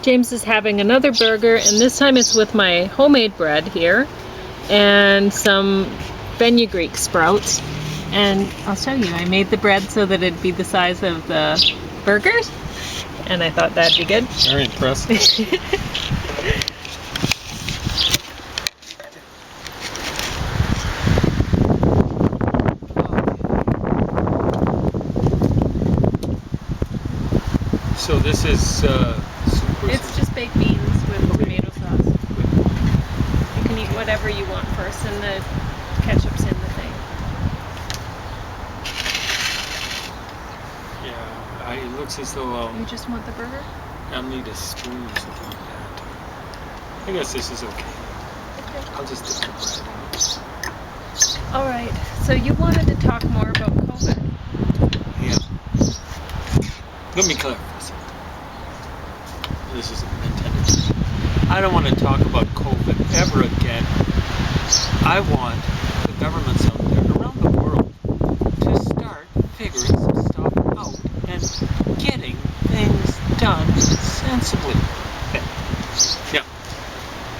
James is having another burger, and this time it's with my homemade bread here and some fenugreek sprouts. And I'll show you, I made the bread so that it'd be the size of the burgers, and I thought that'd be good. Very impressive. So this is super. It's just baked beans with tomato sauce. You can eat whatever you want first, and the ketchup's in the thing. Yeah, it looks as though You just want the burger? I'll need a spoon or something like that. I guess this is okay. Okay. I'll just dip the bread. All right. So you wanted to talk more about COVID. Yeah. Let me clarify something. This isn't intended. I don't want to talk about COVID ever again. I want the governments out there around the world to start figuring some stuff out and getting things done sensibly. Now,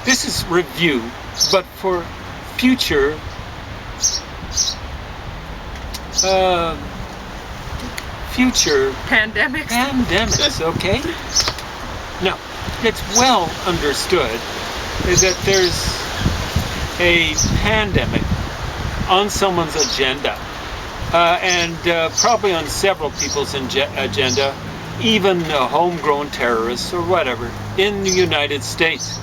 this is review, but for future pandemics, okay? Now, it's well understood that there's a pandemic on someone's agenda, and probably on several people's agenda, even homegrown terrorists or whatever, in the United States.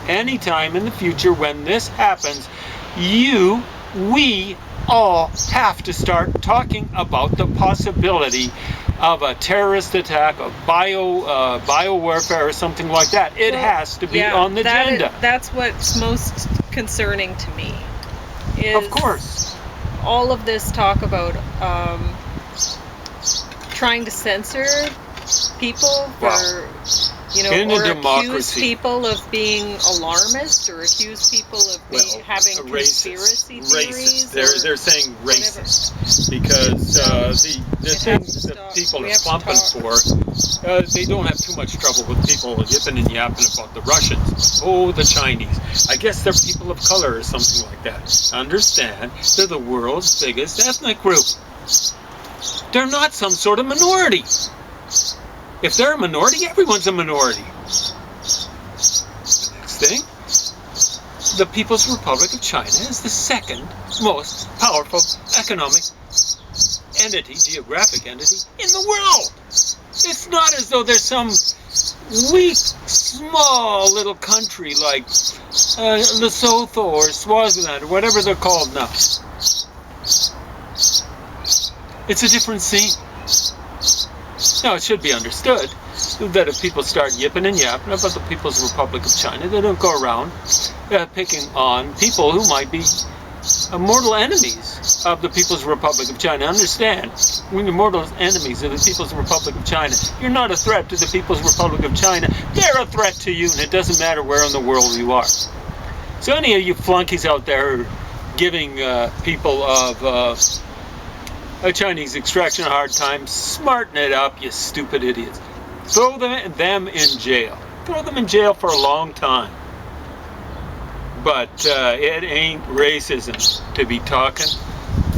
Anytime in the future when this happens, we all have to start talking about the possibility of a terrorist attack, of bio warfare or something like that. It has to be on the agenda. That's what's most concerning to me. Is of course. All of this talk about trying to censor people for, or accuse people of being alarmist, or accuse people of having conspiracy theories. They're saying racist because the things that people are pumping for, they don't have too much trouble with people yipping and yapping about the Russians. Oh, the Chinese. I guess they're people of color or something like that. Understand, they're the world's biggest ethnic group. They're not some sort of minority. If they're a minority, everyone's a minority. The next thing, the People's Republic of China is the second most powerful economic entity, geographic entity, in the world. It's not as though there's some weak, small little country like Lesotho or Swaziland or whatever they're called now. It's a different scene. Now, it should be understood that if people start yipping and yapping about the People's Republic of China, they don't go around picking on people who might be mortal enemies of the People's Republic of China. Understand, when you're mortal enemies of the People's Republic of China, you're not a threat to the People's Republic of China. They're a threat to you, and it doesn't matter where in the world you are. So any of you flunkies out there giving people of a Chinese extraction a hard time, smarten it up, you stupid idiots. Throw them in jail. Throw them in jail for a long time. But it ain't racism to be talking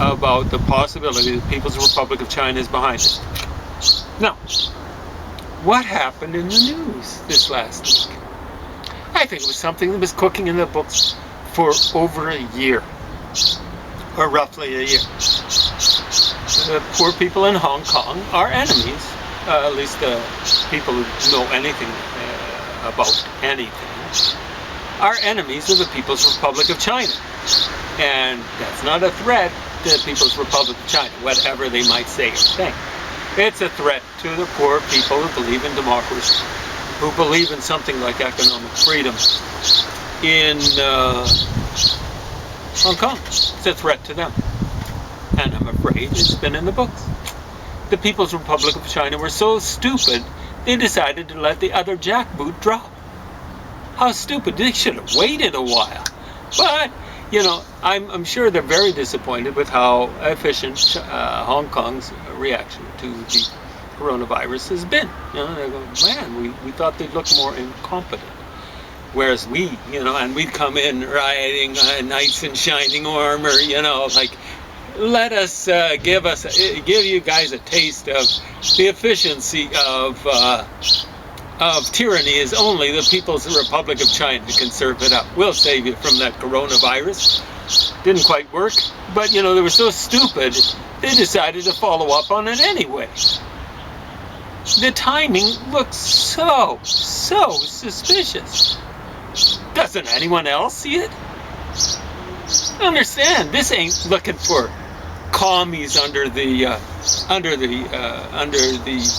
about the possibility that the People's Republic of China is behind it. Now, what happened in the news this last week? I think it was something that was cooking in the books for over a year. Or roughly a year. The poor people in Hong Kong are enemies, at least the people who know anything about anything, are enemies of the People's Republic of China. And that's not a threat to the People's Republic of China, whatever they might say or think. It's a threat to the poor people who believe in democracy, who believe in something like economic freedom in Hong Kong. It's a threat to them. And I'm afraid it's been in the books. The People's Republic of China were so stupid, they decided to let the other jackboot drop. How stupid. They should have waited a while. But, I'm sure they're very disappointed with how efficient Hong Kong's reaction to the coronavirus has been. They go, man, we thought they'd look more incompetent. Whereas we, and we'd come in riding knights in shining armor, like, let us give you guys a taste of the efficiency of tyranny is only the People's Republic of China can serve it up. We'll save you from that coronavirus. Didn't quite work, but they were so stupid, they decided to follow up on it anyway. The timing looks so suspicious. Doesn't anyone else see it? Understand, this ain't looking for commies under the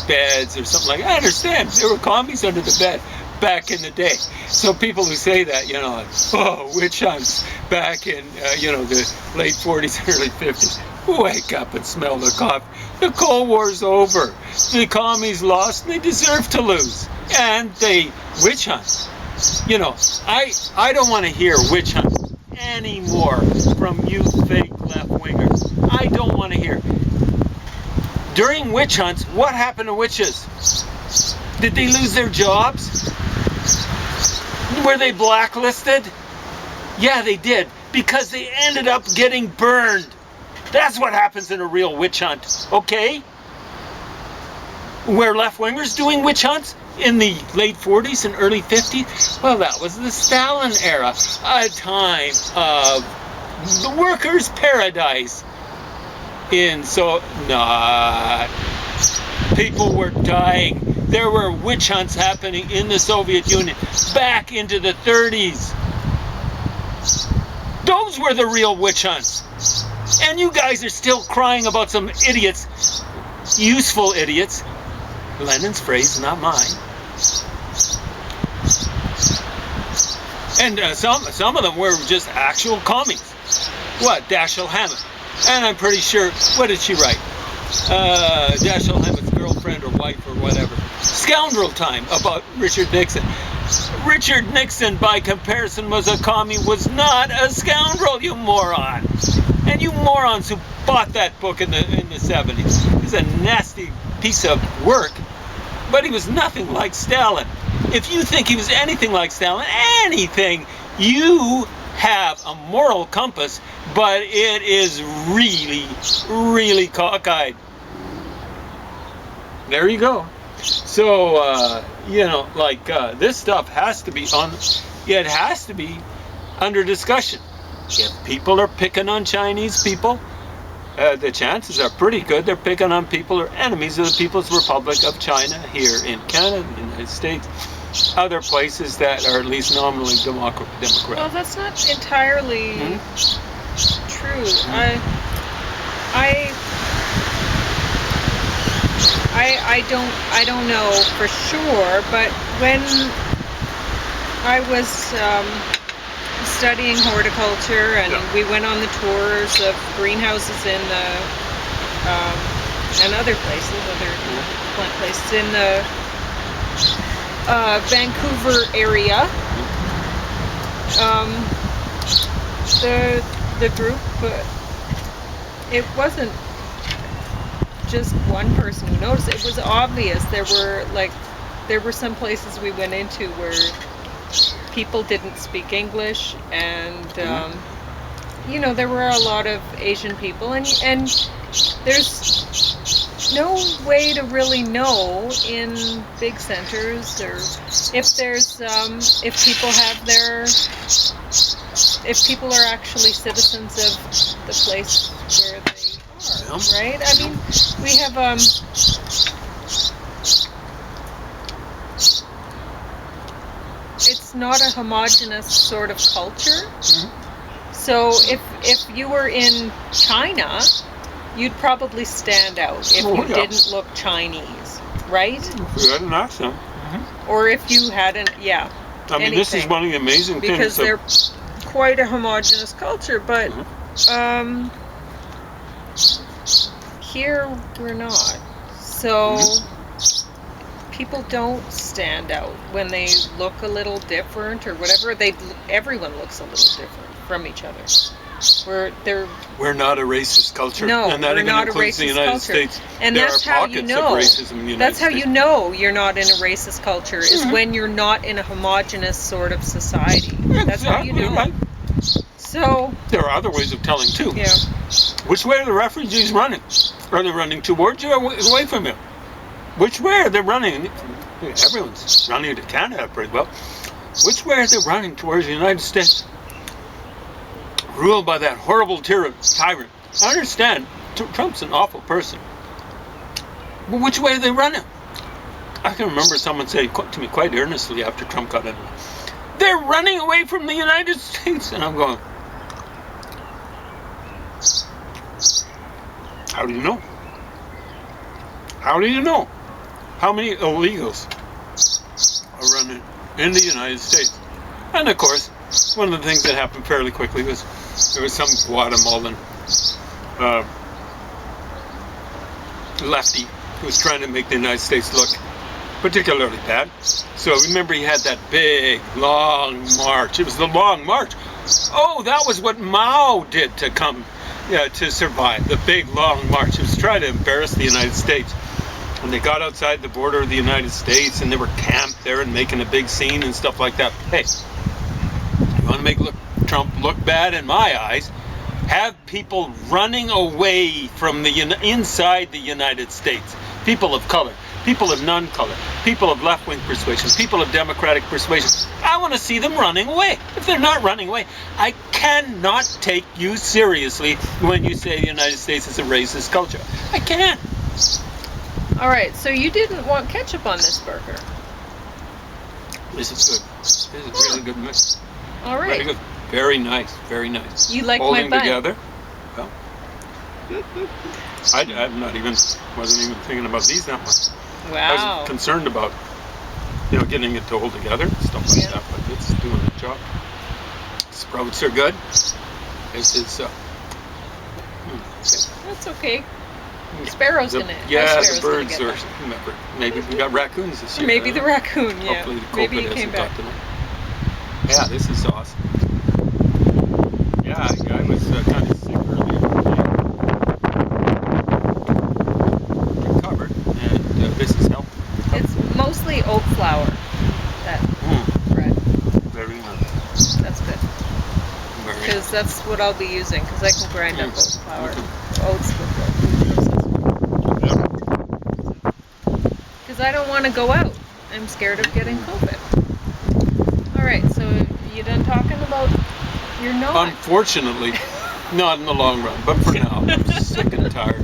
beds or something like that. I understand there were commies under the bed back in the day. So people who say that, like, oh, witch hunts back in the late 40s, early 50s. Wake up and smell the coffee. The Cold War's over. The commies lost. They deserve to lose, and they witch hunt. I don't want to hear witch hunt anymore from you fake left-wingers. I don't want to hear. During witch hunts, what happened to witches? Did they lose their jobs? Were they blacklisted? Yeah, they did, because they ended up getting burned. That's what happens in a real witch hunt, okay? Were left-wingers doing witch hunts in the late 40s and early 50s? Well, that was the Stalin era, a time of the workers' paradise. People were dying. There were witch hunts happening in the Soviet Union back into the 30s. Those were the real witch hunts. And you guys are still crying about some idiots, useful idiots. Lenin's phrase, not mine. And some of them were just actual commies. What? Dashiell Hammett. And I'm pretty sure, what did she write? Dashiell Hammett's girlfriend or wife or whatever. Scoundrel Time about Richard Nixon. Richard Nixon, by comparison, was a commie, was not a scoundrel, you moron. And you morons who bought that book in the 70s. It was a nasty piece of work, but he was nothing like Stalin. If you think he was anything like Stalin, you have a moral compass, but it is really cockeyed. There you go. So, this stuff has to be it has to be under discussion. If people are picking on Chinese people, the chances are pretty good they're picking on people who are enemies of the People's Republic of China here in Canada, the United States, other places that are at least nominally democratic. Well, that's not entirely true. I don't know for sure, but when I was studying horticulture and we went on the tours of greenhouses in and other places, other plant places in the Vancouver area. The group, it wasn't just one person who noticed. It was obvious. There were some places we went into where people didn't speak English, and there were a lot of Asian people, and there's no way to really know in big centers, or if people are actually citizens of the place where they are, right? I mean, we have it's not a homogenous sort of culture. So if you were in China, you'd probably stand out if you didn't look Chinese, right? If you had an accent. Or if you hadn't, I mean, this is one of the amazing things. Because they're quite a homogenous culture, but here we're not. So people don't stand out when they look a little different or whatever. Everyone looks a little different from each other. We're not a racist culture. No, and that we're even not a includes the racist United culture. States. And there that's are how pockets you know. of racism in the United That's how States. you know you're not in a racist culture, is Mhm. when you're not in a homogenous sort of society. That's how you Exactly know. right. So, There are other ways of telling too. yeah. Which way are the refugees running? Are they running towards you or away from you? Which way are they running? Everyone's running to Canada pretty well. Which way are they running towards the United States? Ruled by that horrible tyrant. I understand Trump's an awful person. But which way are they running? I can remember someone saying to me quite earnestly after Trump got in, they're running away from the United States. And I'm going, how do you know? How do you know? How many illegals are running in the United States? And of course, one of the things that happened fairly quickly was there was some Guatemalan lefty who was trying to make the United States look particularly bad. So remember, he had that big, long march. It was the Long March. Oh, that was what Mao did to come to survive. The big, long march. He was trying to embarrass the United States. When they got outside the border of the United States and they were camped there and making a big scene and stuff like that. Hey, you want to make Trump look bad in my eyes? Have people running away from inside the United States. People of color, people of non-color, people of left-wing persuasion, people of democratic persuasion. I want to see them running away. If they're not running away, I cannot take you seriously when you say the United States is a racist culture. I can't. All right, so you didn't want ketchup on this burger. This is good. This is really good mix. All right. Very good. Very nice. Very nice. You like Holding my bun? together. Well, I'm not even, wasn't even thinking about these that much. I Wow. was concerned about, getting it to hold together and stuff like that, but it's doing the job. Sprouts are good. This is, That's okay. Sparrow's gonna. Yeah, our the sparrow's birds gonna are, get that. maybe we got raccoons this year. Maybe I the don't know. raccoon. Yeah. Hopefully the Maybe COVID he came hasn't back. got to them. Yeah, this is awesome. Yeah, I was kind of sick earlier today. Recovered, and this is helping. It's mostly oat flour. That bread. Very nice. That's good. Very nice. Because that's what I'll be using. Because I can grind up oat flour. Mhm. Oats with because I don't want to go out. I'm scared of getting COVID. All right, so you done talking about your nose? Unfortunately, not in the long run, but for now, I'm sick and tired.